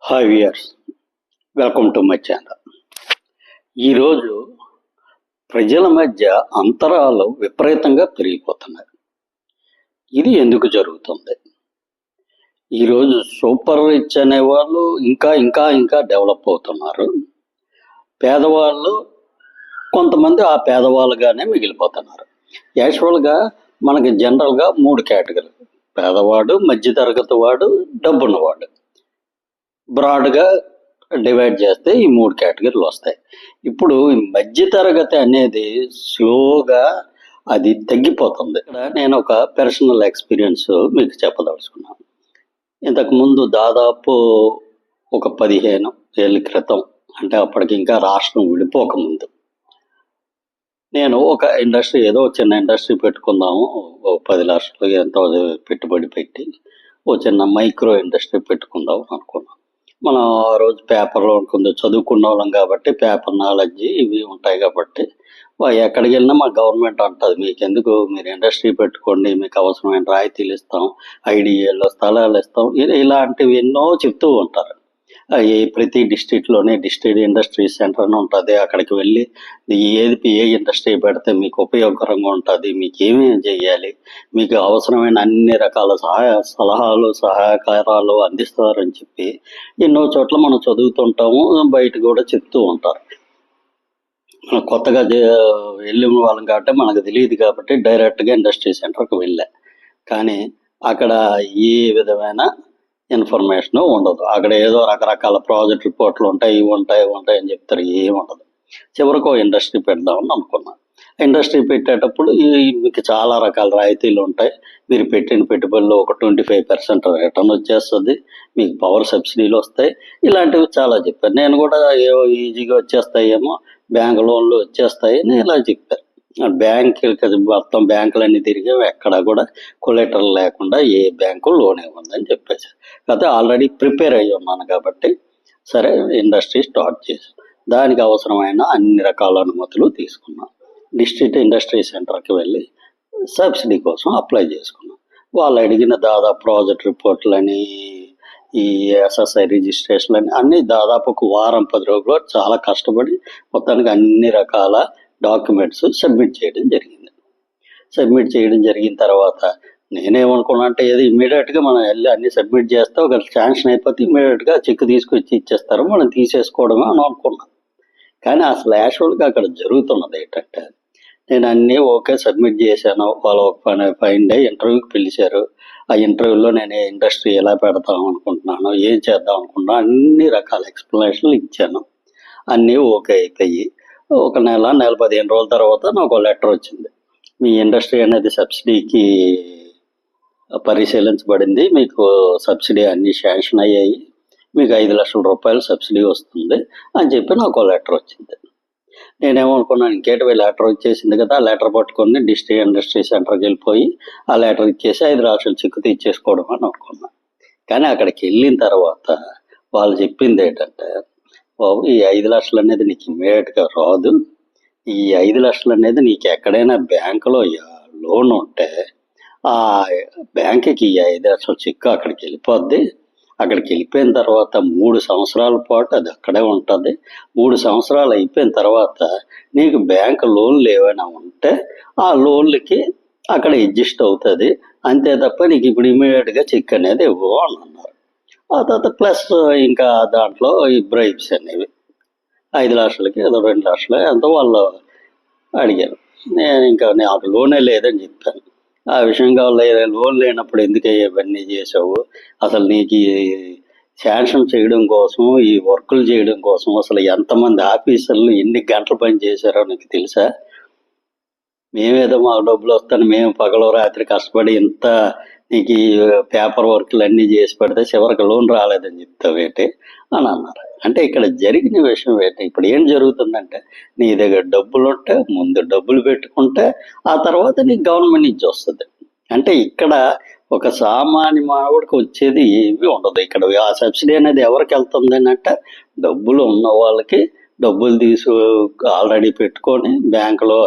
Hi viewers, welcome to my channel. ఈరోజు ప్రజల మధ్య అంతరాలు విపరీతంగా పెరిగిపోతున్నాయి. ఇది ఎందుకు జరుగుతుంది? ఈరోజు సూపర్ రిచ్ అనేవాళ్ళు ఇంకా ఇంకా ఇంకా డెవలప్ అవుతున్నారు. పేదవాళ్ళు కొంతమంది ఆ పేదవాళ్ళుగానే మిగిలిపోతున్నారు. యాక్చువల్గా మనకి జనరల్గా 3 కేటగిరీలు: పేదవాడు, మధ్యతరగతి వాడు, డబ్బున్నవాడు. బ్రాడ్గా డివైడ్ చేస్తే ఈ 3 కేటగిరీలు వస్తాయి. ఇప్పుడు మధ్యతరగతి అనేది స్లోగా అది తగ్గిపోతుంది. ఇక్కడ నేను ఒక పర్సనల్ ఎక్స్పీరియన్స్ మీకు చెప్పదలుచుకున్నాను. ఇంతకుముందు దాదాపు ఒక 15 ఏళ్ళ క్రితం, అంటే అప్పటికి ఇంకా రాష్ట్రం విడిపోకముందు, నేను ఒక ఇండస్ట్రీ, ఏదో చిన్న ఇండస్ట్రీ పెట్టుకుందాము, ఓ 10 లక్షలు ఎంతో పెట్టుబడి పెట్టి ఓ చిన్న మైక్రో ఇండస్ట్రీ పెట్టుకుందాం అనుకున్నాం. మనం ఆ రోజు పేపర్లో కొంచెం చదువుకున్న వాళ్ళం కాబట్టి పేపర్ నాలెడ్జ్ ఇవి ఉంటాయి కాబట్టి ఎక్కడికి వెళ్ళినా మా గవర్నమెంట్ అంటుంది, మీకు ఎందుకు, మీరు ఇండస్ట్రీ పెట్టుకోండి, మీకు అవసరమైన రాయితీలు ఇస్తాం, ఐడిఏలో స్థలాలు ఇస్తాం, ఇలాంటివి ఎన్నో చెప్తూ ఉంటారు. ప్రతి డిస్ట్రిక్ట్లోనే డిస్ట్రిక్ట్ ఇండస్ట్రీ సెంటర్ అని ఉంటుంది. అక్కడికి వెళ్ళి ఏ ఇండస్ట్రీ పెడితే మీకు ఉపయోగకరంగా ఉంటుంది, మీకు ఏమేమి చేయాలి, మీకు అవసరమైన అన్ని రకాల సలహాలు సహకారాలు అందిస్తారని చెప్పి ఎన్నో చోట్ల మనం చదువుతుంటాము, బయట కూడా చెప్తూ ఉంటారు. మనం కొత్తగా వెళ్ళిన వాళ్ళం కాబట్టి మనకు తెలియదు కాబట్టి డైరెక్ట్గా ఇండస్ట్రీ సెంటర్కి వెళ్ళా. కానీ అక్కడ ఏ విధమైన ఇన్ఫర్మేషన్ ఉండదు. అక్కడ ఏదో రకరకాల ప్రాజెక్ట్ రిపోర్ట్లు ఉంటాయి, ఇవి ఉంటాయి అని చెప్తారు, ఏమి ఉండదు. చివరికి ఇండస్ట్రీ పెడదామని అనుకున్నాను. ఇండస్ట్రీ పెట్టేటప్పుడు మీకు చాలా రకాల రాయితీలు ఉంటాయి. మీరు పెట్టిన పెట్టుబడిలో ఒక 25% రిటర్న్ వచ్చేస్తుంది, మీకు పవర్ సబ్సిడీలు వస్తాయి, ఇలాంటివి చాలా చెప్పారు. నేను కూడా ఈజీగా వచ్చేస్తాయేమో, బ్యాంక్ లోన్లు వచ్చేస్తాయని ఇలా చెప్పారు. బ్యాంకులకి మొత్తం బ్యాంకులన్నీ తిరిగి ఎక్కడ కూడా కొలెటరల్ లేకుండా ఏ బ్యాంకు లోన్ ఇవ్వదని చెప్పేసి, అయితే ఆల్రెడీ ప్రిపేర్ అయ్యి ఉన్నాను కాబట్టి సరే ఇండస్ట్రీ స్టార్ట్ చేసాం. దానికి అవసరమైన అన్ని రకాల అనుమతులు తీసుకున్నాం. డిస్ట్రిక్ట్ ఇండస్ట్రీ సెంటర్కి వెళ్ళి సబ్సిడీ కోసం అప్లై చేసుకున్నాం. వాళ్ళు అడిగిన దాదాపు ప్రాజెక్ట్ రిపోర్ట్లని, ఈ ఎస్ఎస్ఐ రిజిస్ట్రేషన్ అని అన్నీ దాదాపు ఒక వారం 10 రోజులు చాలా కష్టపడి మొత్తానికి అన్ని రకాల డాక్యుమెంట్స్ సబ్మిట్ చేయడం జరిగింది. సబ్మిట్ చేయడం జరిగిన తర్వాత నేనేమనుకున్నా అంటే, ఏది ఇమ్మీడియట్గా మనం వెళ్ళి అన్ని సబ్మిట్ చేస్తే ఒక శాంక్షన్ అయిపోతే ఇమ్మీడియట్గా చెక్ తీసుకొచ్చి ఇచ్చేస్తారు, మనం తీసేసుకోవడమే అని అనుకున్నాను. కానీ అసలు యాక్చువల్గా అక్కడ జరుగుతున్నది ఏంటంటే, నేను అన్నీ ఓకే సబ్మిట్ చేశాను. వాళ్ళు ఒక 5 డే ఇంటర్వ్యూకి పిలిచారు. ఆ ఇంటర్వ్యూలో నేను ఇండస్ట్రీ ఎలా పెడతాం అనుకుంటున్నాను, ఏం చేద్దాం అనుకుంటున్నాను, అన్ని రకాల ఎక్స్ప్లెనేషన్లు ఇచ్చాను. అన్నీ ఓకే అయిపోయి ఒక నెల 15 రోజుల తర్వాత నాకు లెటర్ వచ్చింది, మీ ఇండస్ట్రీ అనేది సబ్సిడీకి పరిశీలించబడింది, మీకు సబ్సిడీ అన్ని శాంక్షన్ అయ్యాయి, మీకు 5 లక్షల రూపాయలు సబ్సిడీ వస్తుంది అని చెప్పి నాకు లెటర్ వచ్చింది. నేనేమనుకున్నాను, ఇంకేటి లెటర్ వచ్చేసింది కదా, ఆ లెటర్ పట్టుకొని డిస్ట్రిక్ట్ ఇండస్ట్రీ సెంటర్కి వెళ్ళిపోయి ఆ లెటర్ ఇచ్చేసి 5 లక్షలు చెక్కు తీసేసుకోవడం అని అనుకున్నాను. కానీ అక్కడికి వెళ్ళిన తర్వాత వాళ్ళు చెప్పింది ఏంటంటే, బాబు ఈ 5 లక్షలు అనేది నీకు ఇమ్మీడియట్గా రాదు, ఈ 5 లక్షలు అనేది నీకు ఎక్కడైనా బ్యాంకులో లోన్ ఉంటే ఆ బ్యాంకుకి ఈ 5 లక్షల చెక్కు అక్కడికి వెళ్ళిపోద్ది. అక్కడికి వెళ్ళిపోయిన తర్వాత 3 సంవత్సరాల పాటు అది అక్కడే ఉంటుంది. 3 సంవత్సరాలు అయిపోయిన తర్వాత నీకు బ్యాంకు లోన్లు ఏమైనా ఉంటే ఆ లోన్లకి అక్కడ అడ్జస్ట్ అవుతుంది, అంతే తప్ప నీకు ఇప్పుడు ఇమ్మీడియట్గా చెక్ అనేది ఇవ్వు అని అన్నారు. ఆ తర్వాత ప్లస్ ఇంకా దాంట్లో ఈ బ్రైబ్స్ అనేవి 5 లక్షలకి ఏదో 2 లక్షలు ఎంతో వాళ్ళు అడిగారు. నేను ఇంకా నాకు లోనే లేదని చెప్పాను. ఆ విషయం కావాలి, లోన్ లేనప్పుడు ఎందుకు ఇవన్నీ చేసావు, అసలు నీకు శాంక్షన్ చేయడం కోసం, ఈ వర్కులు చేయడం కోసం అసలు ఎంతమంది ఆఫీసర్లు ఎన్ని గంటలు పని చేశారో నీకు తెలుసా? మేమేదో మాకు డబ్బులు వస్తాను మేము పగలు రాత్రి కష్టపడి ఇంత నీకు ఈ పేపర్ వర్క్లు అన్నీ చేసి పెడితే చివరికి లోన్ రాలేదని చెప్తావేంటి అని అన్నారు. అంటే ఇక్కడ జరిగిన విషయం ఏంటి, ఇప్పుడు ఏం జరుగుతుందంటే, నీ దగ్గర డబ్బులు ఉంటే ముందు డబ్బులు పెట్టుకుంటే ఆ తర్వాత నీకు గవర్నమెంట్ నుంచి వస్తుంది. అంటే ఇక్కడ ఒక సామాన్య మానవుడికి వచ్చేది ఏమీ ఉండదు. ఇక్కడ ఆ సబ్సిడీ అనేది ఎవరికి వెళ్తుంది అంటే, డబ్బులు ఉన్న వాళ్ళకి డబ్బులు ఆల్రెడీ పెట్టుకొని బ్యాంకులో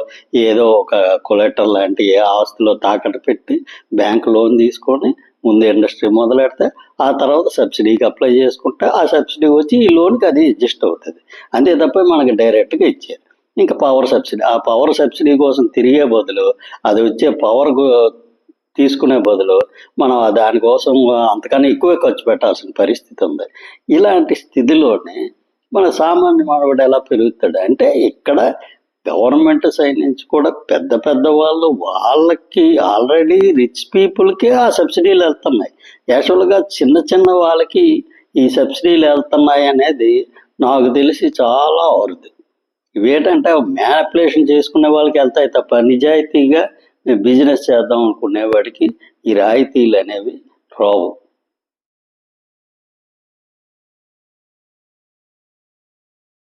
ఏదో ఒక కొలెటర్ లాంటి ఏ ఆస్తులో తాకట్టు పెట్టి బ్యాంకు లోన్ తీసుకొని ముందు ఇండస్ట్రీ మొదలెడితే ఆ తర్వాత సబ్సిడీకి అప్లై చేసుకుంటే ఆ సబ్సిడీ వచ్చి ఈ లోన్కి అది అడ్జస్ట్ అవుతుంది. అంతే తప్ప మనకి డైరెక్ట్గా ఇచ్చారు. ఇంకా పవర్ సబ్సిడీ, ఆ పవర్ సబ్సిడీ కోసం తిరిగే బదులు అది వచ్చే పవర్ తీసుకునే బదులు మనం దానికోసం అంతకన్నా ఎక్కువే ఖర్చు పెట్టాల్సిన పరిస్థితి ఉంది. ఇలాంటి స్థితిలోనే మన సామాన్య మానవుడు ఎలా పెరుగుతాడు అంటే, ఇక్కడ గవర్నమెంట్ సైడ్ నుంచి కూడా పెద్ద పెద్ద వాళ్ళు వాళ్ళకి ఆల్రెడీ రిచ్ పీపుల్కే ఆ సబ్సిడీలు వెళ్తున్నాయి. యాక్చువల్గా చిన్న చిన్న వాళ్ళకి ఈ సబ్సిడీలు వెళ్తున్నాయి అనేది నాకు తెలిసి చాలా అరుదు. ఇవేంటంటే మ్యానిపులేషన్ చేసుకునే వాళ్ళకి వెళ్తాయి తప్ప నిజాయితీగా బిజినెస్ చేద్దాం అనుకునేవాడికి ఈ రాయితీలు అనేవి రావు.